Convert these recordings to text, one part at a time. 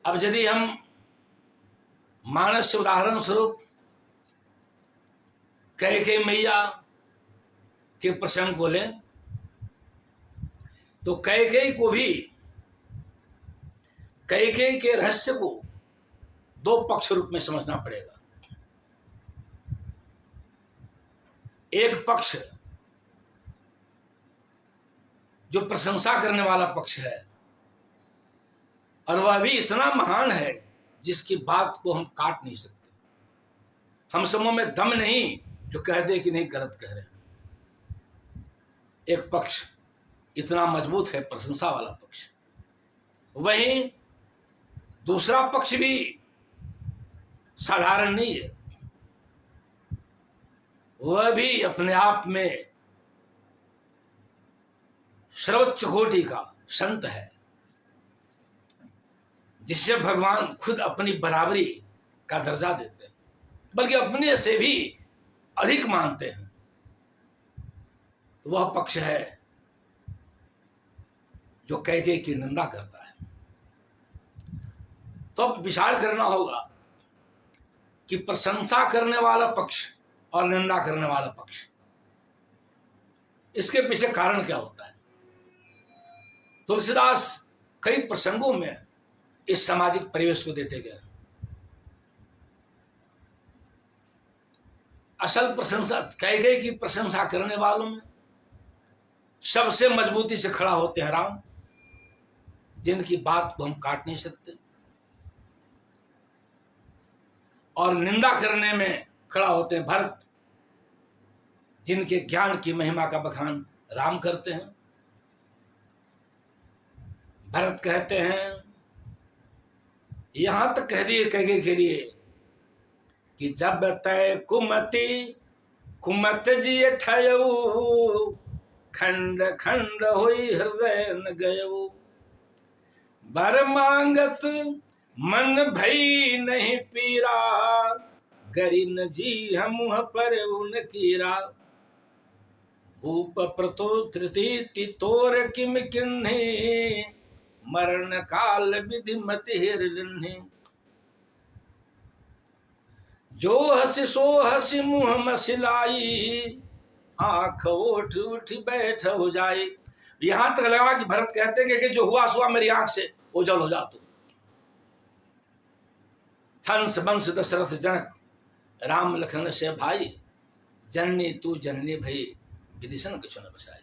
अब यदि हम मानस उदाहरण स्वरूप कैकेयी मैया के प्रसंग को लें तो कैकेयी को भी कैकेयी के रहस्य को दो पक्ष रूप में समझना पड़ेगा। एक पक्ष जो प्रशंसा करने वाला पक्ष है और वह भी इतना महान है जिसकी बात को हम काट नहीं सकते। हम समूह में दम नहीं जो कह दे कि नहीं गलत कह रहे हैं। एक पक्ष इतना मजबूत है प्रशंसा वाला पक्ष, वहीं दूसरा पक्ष भी साधारण नहीं है। वह भी अपने आप में सर्वोच्च कोटि का संत है, जिससे भगवान खुद अपनी बराबरी का दर्जा देते हैं, बल्कि अपने से भी अधिक मानते हैं। तो वह पक्ष है जो कैकेयी की निंदा करता है। तो अब विचार करना होगा कि प्रशंसा करने वाला पक्ष और निंदा करने वाला पक्ष, इसके पीछे कारण क्या होता है। तुलसीदास कई प्रसंगों में इस सामाजिक परिवेश को देते गए। असल प्रशंसा कैकेयी की प्रशंसा करने वालों में सबसे मजबूती से खड़ा होते हैं राम, जिनकी बात को हम काट नहीं सकते, और निंदा करने में खड़ा होते हैं भरत, जिनके ज्ञान की महिमा का बखान राम करते हैं। भरत कहते हैं, यहां तक कह दिए कैकेयी के लिए कि जब तय कुमति कुमत जिय ठयऊ, खंड खंड हुई हृदय न गयऊ, बर मांगत मन भई नहीं पीरा, गरी न जी हम पर उन कीरा, भूप प्रतो तृतीति तोर किम किन्ही, मरण काल विधि मत हिर लिन्ही, जो हसी सो हसी मुँह मसिलाई, आंख उठ उठ बैठ हो जाए। यहां तक लगा कि भरत कहते कि जो हुआ सुआ मेरी आंख से ओझल हो जा तू। हंस बंस दशरथ जनक राम लखन से भाई, जननी तू जननी भई विदिशन कुछ न बसाई।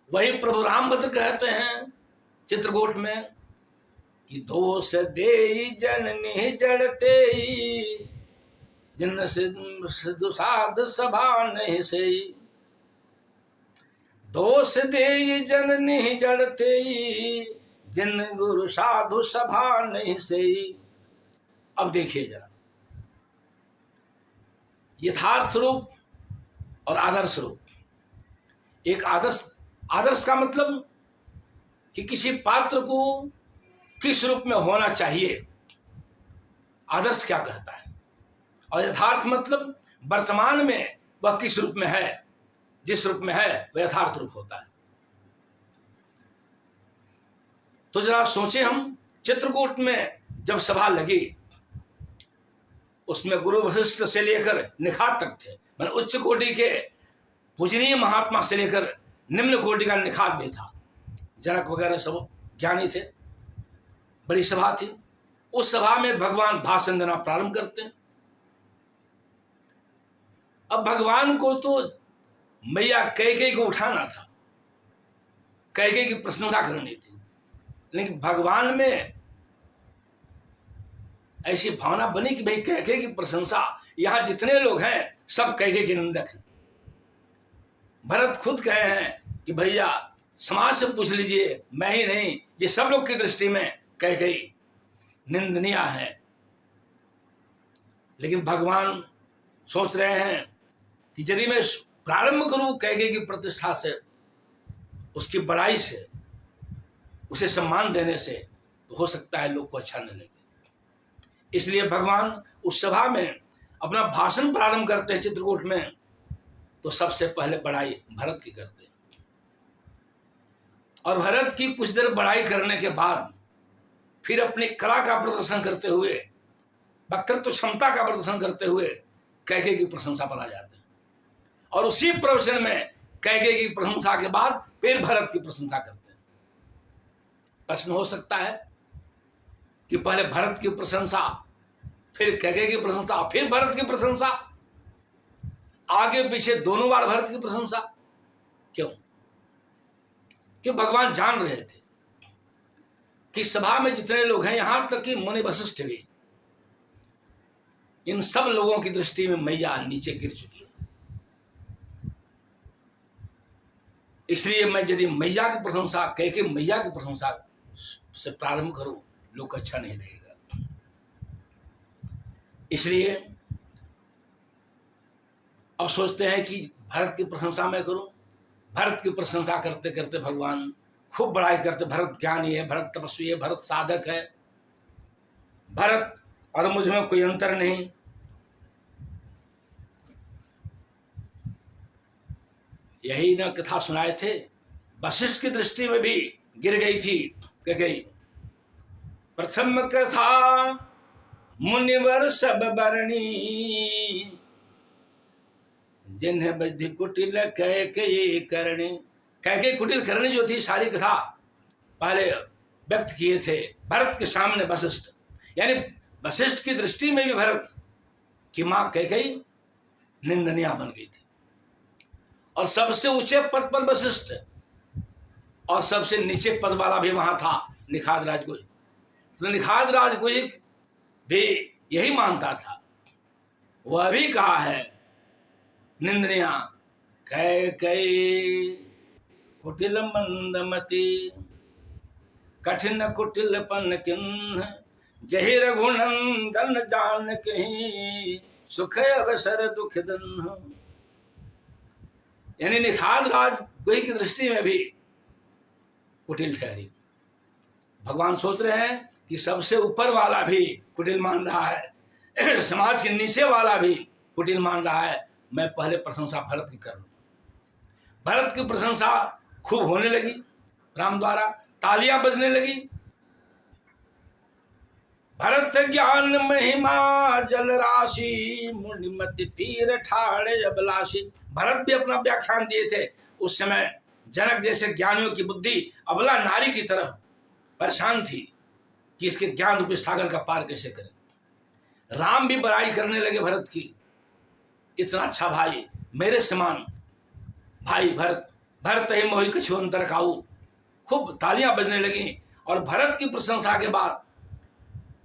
वही प्रभु रामभद्र कहते हैं चित्रकूट में कि दोष दे जननी जड़ते, जिन सिद्धु साध सभा नहीं से, दोष दे जननी जड़ते, जिन गुरु साधु सभा नहीं से। अब देखिए जरा, यथार्थ रूप और आदर्श रूप। एक आदर्श का मतलब कि किसी पात्र को किस रूप में होना चाहिए, आदर्श क्या कहता है, और यथार्थ मतलब वर्तमान में वह किस रूप में है, जिस रूप में है वह यथार्थ रूप होता है। तो जरा सोचे, हम चित्रकूट में जब सभा लगी, उसमें गुरु वशिष्ठ से लेकर निखात तक थे, मतलब उच्च कोटि के पूजनीय महात्मा से लेकर निम्न कोटि का निखात भी था। जनक वगैरह सब ज्ञानी थे, बड़ी सभा थी। उस सभा में भगवान भाषण देना प्रारंभ करते हैं। अब भगवान को तो मैया कैकेयी को उठाना था, कैकेयी की प्रशंसा करनी थी, लेकिन भगवान में ऐसी भावना बनी कि भाई कैकेयी की प्रशंसा, यहां जितने लोग हैं सब कैकेयी के निंदक हैं। भरत खुद कहे हैं कि भैया समाज से पूछ लीजिए, मैं ही नहीं, ये सब लोग की दृष्टि में कैकेयी निंदनीय है। लेकिन भगवान सोच रहे हैं कि यदि मैं प्रारंभ करूं कैकेयी की प्रतिष्ठा से, उसकी बड़ाई से, उसे सम्मान देने से, तो हो सकता है लोग को अच्छा न लगे। इसलिए भगवान उस सभा में अपना भाषण प्रारंभ करते हैं चित्रकूट में, तो सबसे पहले बड़ाई भरत की करते हैं। और भरत की कुछ देर बड़ाई करने के बाद फिर अपनी कला का प्रदर्शन करते हुए, वक्तृत्व क्षमता का प्रदर्शन करते हुए कैकेयी की प्रशंसा पर आ जाते हैं। और उसी प्रवचन में कैकेयी की प्रशंसा के बाद फिर भरत की प्रशंसा करते हैं। प्रश्न हो सकता है कि पहले भरत की प्रशंसा, फिर कैकेयी की प्रशंसा, फिर भरत की प्रशंसा, आगे पीछे दोनों बार भरत की प्रशंसा क्यों? कि भगवान जान रहे थे कि सभा में जितने लोग हैं, यहां तक कि मुनि वशिष्ठ भी, इन सब लोगों की दृष्टि में मैया नीचे गिर चुकी है। इसलिए मैं यदि मैया की प्रशंसा, कैकेयी मैया की प्रशंसा से प्रारंभ करूं, लोग को अच्छा नहीं लगेगा। इसलिए अब सोचते हैं कि भरत की प्रशंसा मैं करूं। भरत की प्रशंसा करते करते भगवान खूब बड़ाई करते, भरत ज्ञानी है, भरत तपस्वी है, भरत साधक है, भरत और मुझ में कोई अंतर नहीं। यही ना कथा सुनाए थे, वशिष्ठ की दृष्टि में भी गिर गई थी कैकेयी। प्रथम कथा मुनिवर सब बरनी, जिन्हें बुद्धि कुटिल कैकेयी करनी। कैकेयी कुटिल करनी जो थी, सारी कथा पहले व्यक्त किए थे भरत के सामने वशिष्ठ। यानी वशिष्ठ की दृष्टि में भी भरत की मां कैकेयी निंदनीय बन गई थी। और सबसे ऊंचे पद पर वशिष्ठ, और सबसे नीचे पद वाला भी वहां था, निखाद राजगुह। तो निखाद राजगुह भी यही मानता था। वह भी कहा है निंदनीय, कैकेयी कुटिल मंदमती, कठिन कुटिलपन किन्ह, जहि रघुनंदन जानकहि, सुख अवसर दुख दन्ह। यानी निखाद राजगुह की दृष्टि में भी कुटिल ठहरी। भगवान सोच रहे हैं कि सबसे ऊपर वाला भी कुटिल मान रहा है, समाज के नीचे वाला भी कुटिल मान रहा है, मैं पहले प्रशंसा भरत की कर लूं। भरत की प्रशंसा खूब होने लगी, राम द्वारा तालियां बजने लगी। भरत ज्ञान महिमा जल राशि, मुनिमत तीर ठाड़े अभिलाषी। भरत भी अपना व्याख्यान दिए थे। उस समय जनक जैसे ज्ञानियों की बुद्धि अबला नारी की तरह परेशान थी कि इसके ज्ञान रूपी सागर का पार कैसे करें। राम भी बड़ाई करने लगे भरत की, इतना अच्छा भाई, मेरे समान भाई भरत, भरत ही मोहि कछु अंतर काऊ। खूब तालियां बजने लगी। और भरत की प्रशंसा के बाद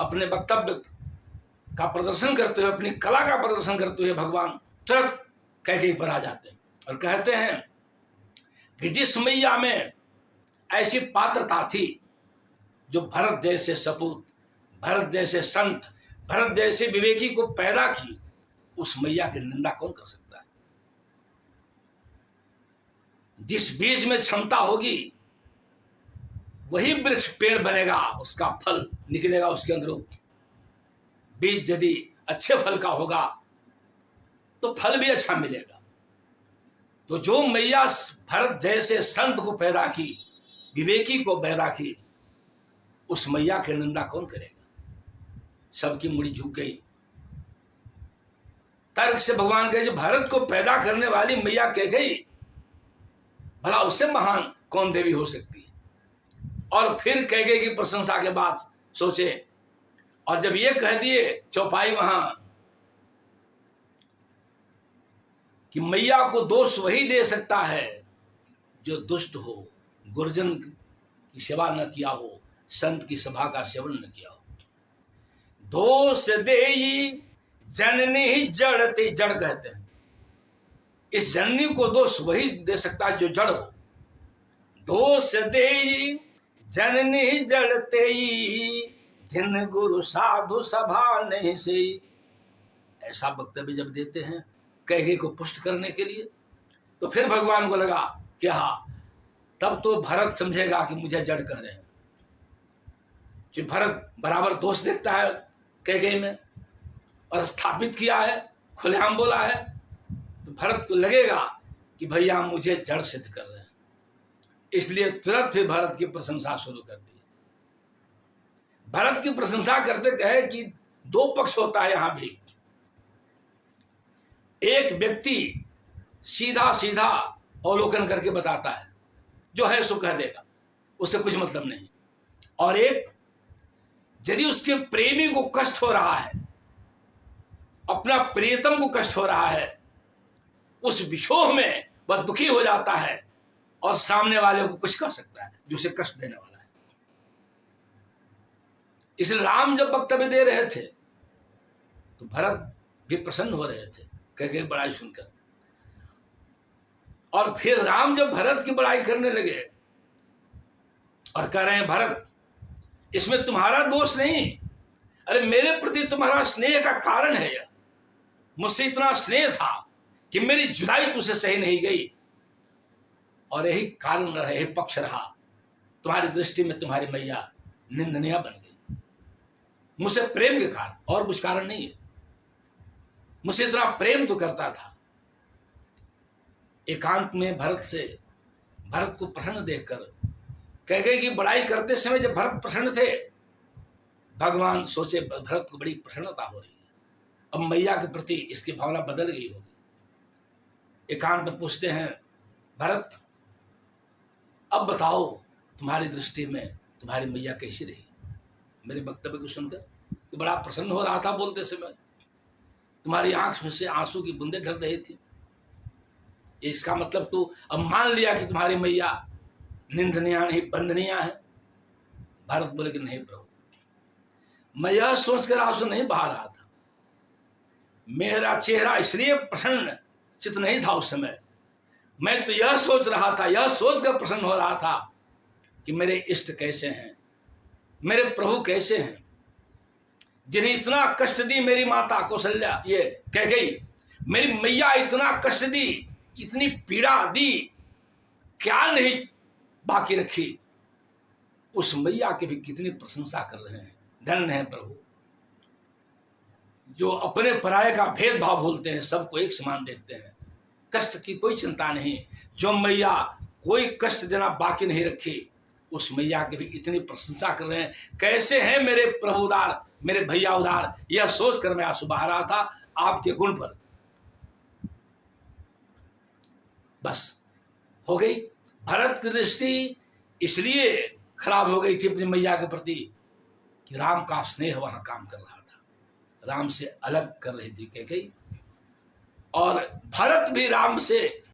अपने वक्तव्य का प्रदर्शन करते हुए, अपनी कला का प्रदर्शन करते हुए भगवान तुरंत कैकेयी पर आ जाते हैं और कहते हैं कि जिस मैया में ऐसी पात्रता थी, जो भरत जैसे सपूत, भरत जैसे संत, भरत जैसे विवेकी को पैदा की, उस मैया की निंदा कौन कर सकता है। जिस बीज में क्षमता होगी वही वृक्ष पेड़ बनेगा, उसका फल निकलेगा उसके अंदर। बीज यदि अच्छे फल का होगा तो फल भी अच्छा मिलेगा। तो जो मैया भरत जैसे संत को पैदा की, विवेकी को पैदा की, उस मैया की निंदा कौन करेगा। सबकी मुड़ी झुक गई। तर्क से भगवान कहे, भारत को पैदा करने वाली मैया कैकेयी, भला उससे महान कौन देवी हो सकती है। और फिर कैकेयी की प्रशंसा के बाद सोचे, और जब ये कह दिए चौपाई वहां कि मैया को दोष वही दे सकता है जो दुष्ट हो, गुरुजन की सेवा न किया हो, संत की सभा का सेवन न किया हो। दोष देई जननी जड़ते, जड़ कहते हैं इस जननी को, दोष वही दे सकता है जो जड़ हो। दोष देई जननी जड़ते, जिन गुरु साधु सभा नहीं से। ऐसा वक्तव्य जब देते हैं कैकेयी को पुष्ट करने के लिए, तो फिर भगवान को लगा कि हाँ, तब तो भरत समझेगा कि मुझे जड़ कह रहे हैं। कि भरत बराबर दोष देखता है कैकेयी में और स्थापित किया है, खुलेआम बोला है, तो भरत को लगेगा कि भैया मुझे जड़ सिद्ध कर रहे हैं। इसलिए तुरंत फिर भरत की प्रशंसा शुरू कर दी। भरत की प्रशंसा करते कहे कि दो पक्ष होता है यहां भी। एक व्यक्ति सीधा सीधा अवलोकन करके बताता है, जो है सो कह देगा, उससे कुछ मतलब नहीं। और एक यदि उसके प्रेमी को कष्ट हो रहा है, अपना प्रियतम को कष्ट हो रहा है, उस विशोह में वह दुखी हो जाता है और सामने वाले को कुछ कह सकता है जो उसे कष्ट देने वाला है। इसलिए राम जब वक्तव्य दे रहे थे तो भरत भी प्रसन्न हो रहे थे कह के बड़ाई सुनकर। और फिर राम जब भरत की बड़ाई करने लगे और कह रहे हैं, भरत इसमें तुम्हारा दोष नहीं, अरे मेरे प्रति तुम्हारा स्नेह का कारण है यह। मुझसे इतना स्नेह था कि मेरी जुदाई तुझसे सही नहीं गई, और यही कारण रहा, यही पक्ष रहा, तुम्हारी दृष्टि में तुम्हारी मैया निंदनीय बन गई। मुझसे प्रेम के कारण, और कुछ कारण नहीं है। मुझसे इतना प्रेम तो करता था। एकांत में भरत को प्रसन्न देखकर कह गए कि बड़ाई करते समय जब भरत प्रसन्न थे, भगवान सोचे भरत को बड़ी प्रसन्नता हो रही है, अब मैया के प्रति इसकी भावना बदल गई होगी। एकांत में पूछते हैं, भरत अब बताओ तुम्हारी दृष्टि में तुम्हारी मैया कैसी रही? मेरे वक्तव्य को सुनकर तो बड़ा प्रसन्न हो रहा था बोलते समय, तुम्हारी आंख में से आंसू की बूंदें ढल रही थी। इसका मतलब तू अब मान लिया कि तुम्हारी मैया निंदनीय नहीं वंदनीय है? भरत बोले कि नहीं प्रभु, मैं यह सोचकर आंसू नहीं बहा रहा था। मेरा चेहरा इसलिए प्रसन्न चित नहीं था उस समय। मैं तो यह सोच रहा था, यह सोचकर प्रसन्न हो रहा था कि मेरे इष्ट कैसे हैं, मेरे प्रभु कैसे हैं, जिन्हें इतना कष्ट दी मेरी माता कौशल्या। ये कह गई मेरी मैया इतना कष्ट दी, इतनी पीड़ा दी, क्या नहीं बाकी रखी। उस मैया की भी कितनी प्रशंसा कर रहे हैं। धन्य है प्रभु जो अपने पराये का भेदभाव भूलते हैं, सबको एक समान देखते हैं, कष्ट की कोई चिंता नहीं। जो मैया कोई कष्ट देना बाकी नहीं रखी, उस मैया की भी इतनी प्रशंसा कर रहे हैं। कैसे हैं मेरे प्रभु उदार, मेरे भैया उदार, यह सोचकर मैं आंसू बहा रहा था आपके गुण पर। बस हो गई। भरत की दृष्टि इसलिए खराब हो गई थी अपनी मैया के प्रति कि राम का स्नेह वहां काम कर रहा था, राम से अलग कर रही थी कैकेयी। और भरत भी राम से